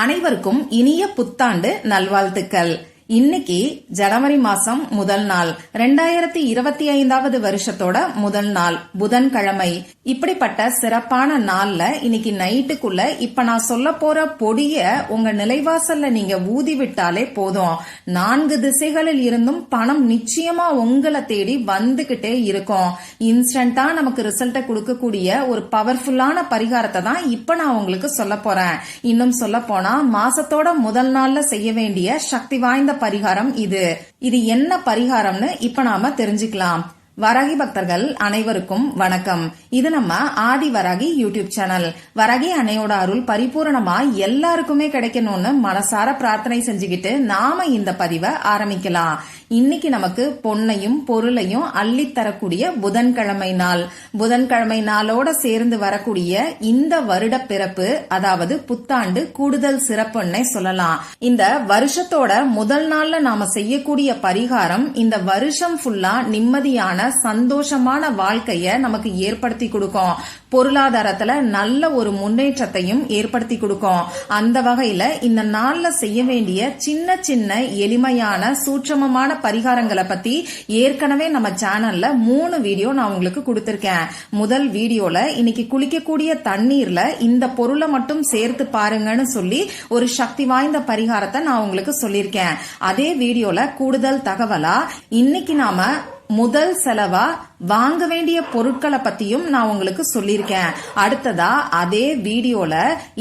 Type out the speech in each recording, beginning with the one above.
அனைவருக்கும் இனிய புத்தாண்டு நல்வாழ்த்துக்கள். இன்னைக்கு ஜனவரி மாசம் முதல் நாள், 2025வது வருஷத்தோட முதல் நாள், புதன்கிழமை. இப்படிப்பட்ட சிறப்பான நாள்ல இன்னைக்கு நைட்டுக்குள்ள இப்ப நான் சொல்ல போற பொடிய உங்க நிலைவாசல்ல நீங்க ஊதி விட்டாலே போதும். 4 திசைகளில் இருந்தும் பணம் நிச்சயமா உங்களை தேடி வந்துகிட்டே இருக்கும். இன்ஸ்டன்டா நமக்கு ரிசல்ட்டை கொடுக்கக்கூடிய ஒரு பவர்ஃபுல்லான பரிகாரத்தை தான் இப்ப நான் உங்களுக்கு சொல்ல போறேன். இன்னும் சொல்ல போனா மாசத்தோட முதல் நாள்ல செய்ய வேண்டிய சக்தி வாய்ந்த பரிகாரம் இது என்ன பரிகாரம்னு இப்ப நாம தெரிஞ்சுக்கலாம். வராகி பக்தர்கள் அனைவருக்கும் வணக்கம். இது நம்ம ஆதி வராகி யூடியூப் சேனல். வராகி அன்னையோட அருள் பரிபூரணமா எல்லாருக்குமே கிடைக்கணும்னு மனசார பிரார்த்தனை செஞ்சுக்கிட்டு நாம இந்த பதிவை ஆரம்பிக்கலாம். இன்னைக்கு நமக்கு பொன்னையும் பொருளையும் அள்ளித்தரக்கூடிய புதன்கிழமை நாள். புதன்கிழமை நாளோட சேர்ந்து வரக்கூடிய இந்த வருட பிறப்பு, அதாவது புத்தாண்டு கூடுதல் சிறப்புன்னே சொல்லலாம். இந்த வருஷத்தோட முதல் நாள்ல நாம செய்யக்கூடிய பரிகாரம் இந்த வருஷம் ஃபுல்லா நிம்மதியான சந்தோஷமான வாழ்க்கைய நமக்கு ஏற்படுத்தி கொடுக்கும். பொருளாதாரத்துல நல்ல ஒரு முன்னேற்றத்தையும் ஏற்படுத்தி கொடுக்கும். அந்த வகையில இந்த நாள்ல செய்ய வேண்டிய சின்ன சின்ன எளிமையான சூட்சமமான பரிகாரங்களை பத்தி ஏற்கனவே நம்ம சேனல்ல 3 வீடியோ நான் உங்களுக்கு கொடுத்திருக்கேன். முதல் வீடியோல இன்னைக்கு குளிக்கக்கூடிய தண்ணீர்ல இந்த பொருளை மட்டும் சேர்த்து பாருங்கன்னு சொல்லி ஒரு சக்தி வாய்ந்த பரிகாரத்தை நான் உங்களுக்கு சொல்லியிருக்கேன். அதே வீடியோல கூடுதல் தகவலா இன்னைக்கு நாம முதல் செலவா வாங்க வேண்டிய பொருட்களை பத்தியும் நான் உங்களுக்கு சொல்லியிருக்கேன். அடுத்ததா அதே வீடியோல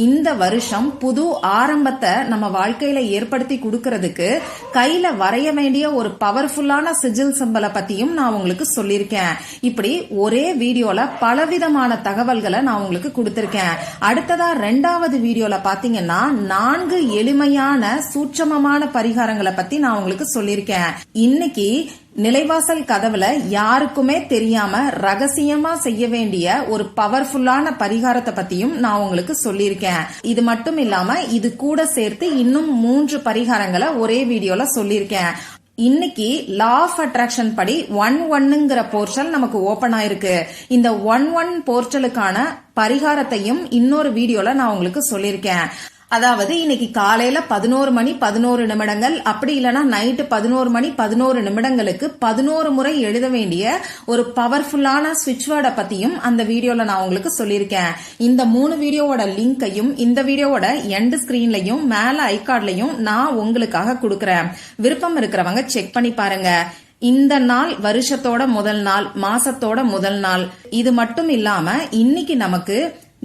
இந்த வருஷம் புது ஆரம்பத்தை நம்ம வாழ்க்கையில ஏற்படுத்தி கொடுக்கறதுக்கு கையில வரைய வேண்டிய ஒரு பவர்ஃபுல்லான சிஜில் சிம்பலை பத்தியும் நான் உங்களுக்கு சொல்லியிருக்கேன். இப்படி ஒரே வீடியோல பலவிதமான தகவல்களை நான் உங்களுக்கு கொடுத்திருக்கேன். அடுத்ததா 2வது வீடியோல பாத்தீங்கன்னா 4 எளிமையான சூட்சமமான பரிகாரங்களை பத்தி நான் உங்களுக்கு சொல்லியிருக்கேன். இன்னைக்கு நிலைவாசல் கதவுல யாருக்குமே தெரியாம ரகசியமா செய்ய வேண்டிய ஒரு பவர்ஃபுல்லான பரிகாரத்தை பத்தியும் நான் உங்களுக்கு சொல்லியிருக்கேன். இது மட்டும் இல்லாம இது கூட சேர்த்து இன்னும் 3 பரிகாரங்களை ஒரே வீடியோல சொல்லியிருக்கேன். இன்னைக்கு லா ஆஃப் அட்ராக்ஷன் படி 1-1ங்கிற போர்ட்டல் நமக்கு ஓபன் ஆயிருக்கு. இந்த 1-1 போர்ட்டலுக்கான பரிகாரத்தையும் இன்னொரு வீடியோல நான் உங்களுக்கு சொல்லியிருக்கேன். அதாவது இன்னைக்கு காலையில 11 மணி 11 நிமிடங்கள், அப்படி இல்லைன்னா நைட்டு 11 மணி 11 நிமிடங்களுக்கு 11 முறை எழுத வேண்டிய ஒரு பவர்ஃபுல்லான ஸ்விட்ச் வேர்டை பத்தியும் அந்த வீடியோல நான் உங்களுக்கு சொல்லியிருக்கேன். இந்த 3 வீடியோவோட லிங்கையும் இந்த வீடியோவோட எண்ட் ஸ்கிரீன்லயும் மேல ஐகார்ட்லயும் நான் உங்களுக்காக கொடுக்கறேன். விருப்பம் இருக்கிறவங்க செக் பண்ணி பாருங்க. இந்த நாள் வருஷத்தோட முதல் நாள், மாசத்தோட முதல் நாள். இது மட்டும் இல்லாம இன்னைக்கு நமக்கு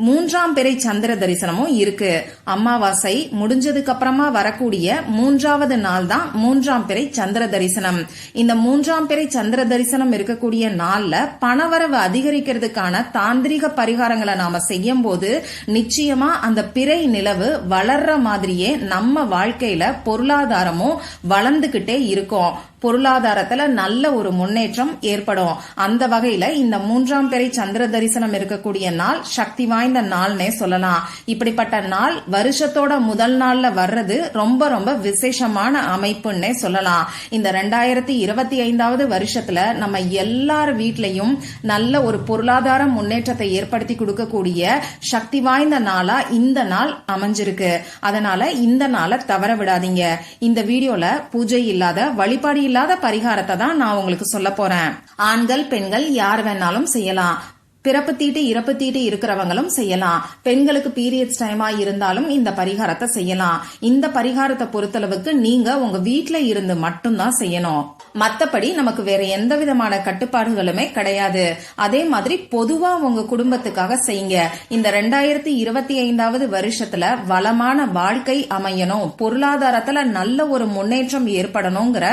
3ஆம் பிறை சந்திர தரிசனமும் இருக்கு. அமாவாசை முடிஞ்சதுக்கு அப்புறமா வரக்கூடிய 3வது நாள் தான் 3ஆம் பிறை சந்திர தரிசனம். இந்த 3ஆம் பிறை சந்திர தரிசனம் இருக்கக்கூடிய நாள்ல பணவரவு அதிகரிக்கிறதுக்கான தாந்திரிக பரிகாரங்களை நாம செய்யும் போது நிச்சயமா அந்த பிறை நிலவு வளர்ற மாதிரியே நம்ம வாழ்க்கையில பொருளாதாரமும் வளர்ந்துகிட்டே இருக்கும். பொருளாதாரத்துல நல்ல ஒரு முன்னேற்றம் ஏற்படும். அந்த வகையில இந்த 3ஆம் பிறை சந்திர தரிசனம் இருக்கக்கூடிய நாள் சக்தி வாய்ந்த நாள்னே சொல்லலாம். இப்படிப்பட்ட நாள் வருஷத்தோட முதல் நாள்ல வர்றது ரொம்ப ரொம்ப விசேஷமான அமைப்புன்னே சொல்லலாம். இந்த 2025வது வருஷத்துல நம்ம எல்லார் வீட்லயும் நல்ல ஒரு பொருளாதார முன்னேற்றத்தை ஏற்படுத்தி கொடுக்கக்கூடிய சக்தி வாய்ந்த நாளா இந்த நாள் அமைஞ்சிருக்கு. அதனால இந்த நாளை தவற விடாதீங்க. இந்த வீடியோல பூஜை இல்லாத, வழிபாடு இல்லாத பரிகாரத்தை தான் நான் உங்களுக்கு சொல்ல போறேன். ஆண்கள் பெண்கள் யார் வேணாலும் செய்யலாம். பிறப்பு தீட்டு இறப்பு தீட்டு இருக்கிறவங்களும் செய்யலாம். பெண்களுக்கு பீரியட்ஸ் டைமா இருந்தாலும் இந்த பரிகாரத்தை செய்யலாம். இந்த பரிகாரத்தை பொறுத்தளவுக்கு நீங்க உங்க வீட்ல இருந்து மட்டும்தான் செய்யணும். மத்தபடி நமக்கு வேற எந்த விதமான கட்டுப்பாடுகளுமே கிடையாது. அதே மாதிரி பொதுவா உங்க குடும்பத்துக்காக செய்யுங்க. இந்த 2025வது வருஷத்துல வளமான வாழ்க்கை அமையணும், பொருளாதாரத்துல நல்ல ஒரு முன்னேற்றம் ஏற்படணுங்கிற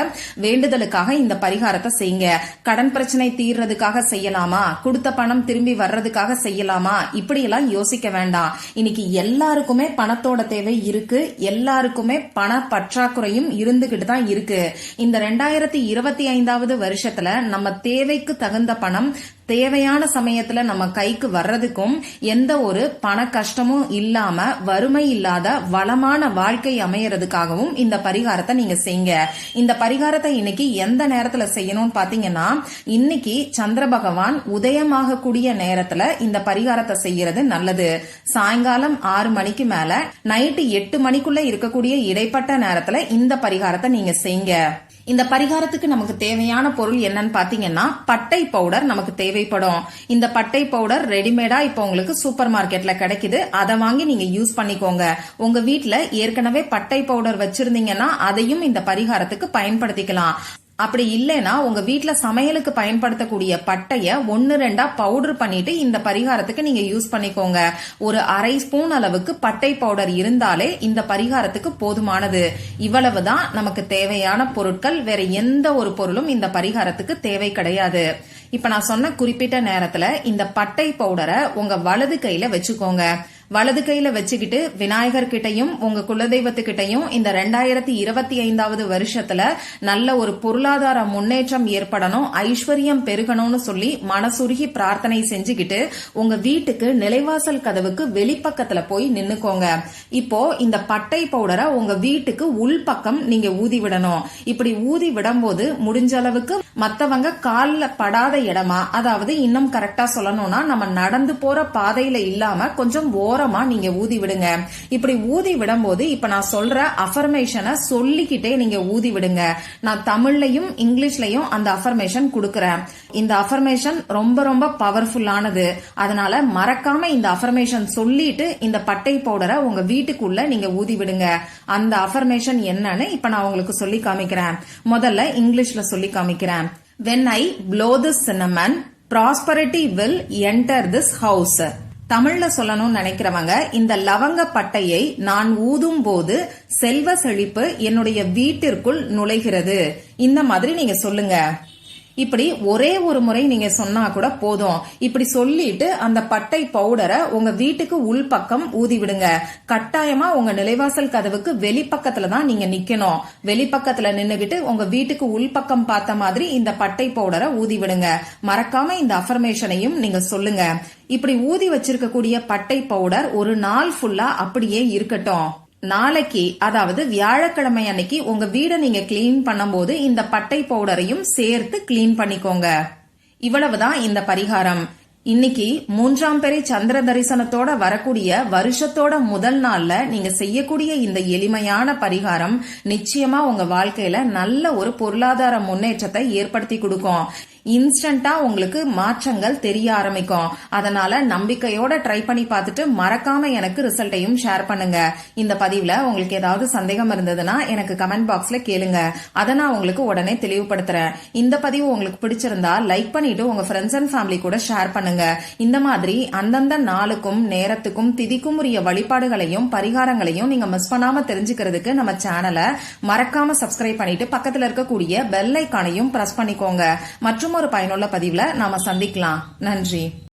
வேண்டுதலுக்காக இந்த பரிகாரத்தை செய்யுங்க. கடன் பிரச்சனை தீர்றதுக்காக செய்யலாமா, கொடுத்த பணம் திரும்பி வர்றதுக்காக செய்யலாமா, இப்படி எல்லாம் யோசிக்க வேண்டாம். இன்னைக்கு எல்லாருக்குமே பணத்தோட தேவை இருக்கு. எல்லாருக்குமே பண பற்றாக்குறையும் இருந்துகிட்டு தான் இருக்கு. இந்த 2025வது வருஷத்துல நம்ம தேவைக்கு தகுந்த பணம் தேவையான சமயத்துல நம்ம கைக்கு வர்றதுக்கும் எந்த ஒரு பண கஷ்டமும் இல்லாம வறுமை இல்லாத வளமான வாழ்க்கை அமையறதுக்காகவும் இந்த பரிகாரத்தை நீங்க செய்யுங்க. இந்த பரிகாரத்தை இன்னைக்கு எந்த நேரத்துல செய்யணும்னு பாத்தீங்கன்னா, இன்னைக்கு சந்திர பகவான் உதயமாக கூடிய நேரத்துல இந்த பரிகாரத்தை செய்யறது நல்லது. சாயங்காலம் 6 மணிக்கு மேல நைட்டு 8 மணிக்குள்ள இருக்கக்கூடிய இடைப்பட்ட நேரத்துல இந்த பரிகாரத்தை நீங்க செய்யுங்க. இந்த பரிகாரத்துக்கு நமக்கு தேவையான பொருள் என்னன்னு பாத்தீங்கன்னா, பட்டை பவுடர் நமக்கு தேவைப்படும். இந்த பட்டை பவுடர் ரெடிமேடா இப்ப உங்களுக்கு சூப்பர் மார்க்கெட்ல கிடைக்குது. அதை வாங்கி நீங்க யூஸ் பண்ணிக்கோங்க. உங்க வீட்ல ஏற்கனவே பட்டை பவுடர் வச்சிருந்தீங்கன்னா அதையும் இந்த பரிகாரத்துக்கு பயன்படுத்திக்கலாம். அப்படி இல்லைன்னா உங்க வீட்ல சமையலுக்கு பயன்படுத்தக்கூடிய பட்டைய 1-2 பவுடர் பண்ணிட்டு இந்த பரிகாரத்துக்கு நீங்க யூஸ் பண்ணிக்கோங்க. ஒரு 1/2 ஸ்பூன் அளவுக்கு பட்டை பவுடர் இருந்தாலே இந்த பரிகாரத்துக்கு போதுமானது. இவ்வளவுதான் நமக்கு தேவையான பொருட்கள். வேற எந்த ஒரு பொருளும் இந்த பரிகாரத்துக்கு தேவை கிடையாது. இப்ப நான் சொன்ன குறிப்பிட்ட நேரத்துல இந்த பட்டை பவுடரை உங்க வலது கையில வச்சுக்கோங்க. வலது கையில வச்சுக்கிட்டு விநாயகர் கிட்டையும் உங்க குலதெய்வத்துக்கிட்டையும் இந்த 2025வது வருஷத்துல நல்ல ஒரு பொருளாதார முன்னேற்றம் ஏற்படணும், ஐஸ்வர்யம் பெருகணும்னு சொல்லி மனசுருகி பிரார்த்தனை செஞ்சுக்கிட்டு உங்க வீட்டுக்கு நிலைவாசல் கதவுக்கு வெளிப்பக்கத்துல போய் நின்னுக்கோங்க. இப்போ இந்த பட்டை பவுடரை உங்க வீட்டுக்கு உள்பக்கம் நீங்க ஊதி விடணும். இப்படி ஊதி விடும்போது முடிஞ்ச அளவுக்கு மத்தவங்க கால்ல படாத இடமா, அதாவது இன்னும் கரெக்டா சொல்லணும்னா நம்ம நடந்து போற பாதையில இல்லாம கொஞ்சம் ஓரமா நீங்க ஊதி விடுங்க. இப்படி ஊதி விடும்போது இப்ப நான் சொல்ற அஃபர்மேஷனை சொல்லிக்கிட்டே நீங்க ஊதி விடுங்க. நான் தமிழ்லயும் இங்கிலீஷ்லயும் அந்த அஃபர்மேஷன் கொடுக்கறேன். இந்த அஃபர்மேஷன் ரொம்ப ரொம்ப பவர்ஃபுல்லானது. அதனால மறக்காம இந்த அஃபர்மேஷன் சொல்லிட்டு இந்த பட்டை பவுடரை உங்க வீட்டுக்குள்ள நீங்க ஊதி விடுங்க. அந்த அஃபர்மேஷன் என்னன்னு இப்ப நான் உங்களுக்கு சொல்லி காமிக்கிறேன். முதல்ல இங்கிலீஷ்ல சொல்லி காமிக்கிறேன். When I blow this cinnamon, prosperity will enter this house. தமிழ்ல சொல்லணும்னு நினைக்கிறவங்க, இந்த லவங்க பட்டையை நான் ஊதும் போது செல்வ செழிப்பு என்னுடைய வீட்டிற்குள் நுழைகிறது. இந்த மாதிரி நீங்க சொல்லுங்க. இப்படி ஒரே ஒரு முறை நீங்க சொன்னா கூட போதும். இப்படி சொல்லிட்டு அந்த பட்டை பவுடரை உங்க வீட்டுக்கு உள்பக்கம் ஊதி விடுங்க. கட்டாயமா உங்க நிலைவாசல் கதவுக்கு வெளிப்பக்கத்துல தான் நீங்க நிக்கணும். வெளிப்பக்கத்துல நின்னுகிட்டு உங்க வீட்டுக்கு உள்பக்கம் பார்த்த மாதிரி இந்த பட்டை பவுடரை ஊதி விடுங்க. மறக்காம இந்த அஃபர்மேஷனையும் நீங்க சொல்லுங்க. இப்படி ஊதி வச்சிருக்கக்கூடிய பட்டை பவுடர் ஒரு நாள் ஃபுல்லா அப்படியே இருக்கட்டும். நாளைக்கு, அதாவது வியாழக்கிழமை அன்னைக்கு உங்க வீடை நீங்க கிளீன் பண்ணும்போது இந்த பட்டை பவுடரையும் சேர்த்து கிளீன் பண்ணிக்கோங்க. இவ்வளவுதான் இந்த பரிகாரம். இன்னைக்கு 3ஆம் பிறை சந்திர தரிசனத்தோட வரக்கூடிய வருஷத்தோட முதல் நாள்ல நீங்க செய்யக்கூடிய இந்த எளிமையான பரிகாரம் நிச்சயமா உங்க வாழ்க்கையில நல்ல ஒரு பொருளாதார முன்னேற்றத்தை ஏற்படுத்தி கொடுக்கும். இன்ஸ்டன்டா உங்களுக்கு மாற்றங்கள் தெரிய ஆரம்பிக்கும். அதனால நம்பிக்கையோட ட்ரை பண்ணி பார்த்துட்டு மறக்காம எனக்கு ரிசல்ட்டையும் ஷேர் பண்ணுங்க. இந்த பதிவுல உங்களுக்கு ஏதாவது சந்தேகம் இருந்ததுன்னா எனக்கு கமெண்ட் பாக்ஸ்ல கேளுங்க. அதை நான் உங்களுக்கு உடனே தெளிவுபடுத்துறேன். இந்த பதிவு உங்களுக்கு பிடிச்சிருந்தா லைக் பண்ணிட்டு உங்க ஃப்ரெண்ட்ஸ் அண்ட் ஃபேமிலி கூட ஷேர் பண்ணுங்க. இந்த மாதிரி அந்தந்த நாளுக்கும் நேரத்துக்கும் திதிக்கும் உரிய வழிபாடுகளையும் பரிகாரங்களையும் நீங்க மிஸ் பண்ணாம தெரிஞ்சுக்கிறதுக்கு நம்ம சேனலை மறக்காம சப்ஸ்கிரைப் பண்ணிட்டு பக்கத்துல இருக்கக்கூடிய பெல் ஐக்கானையும் பிரஸ் பண்ணிக்கோங்க. மற்றும் ஒரு பயனுள்ள பதிவுல நாம சந்திக்கலாம். நன்றி.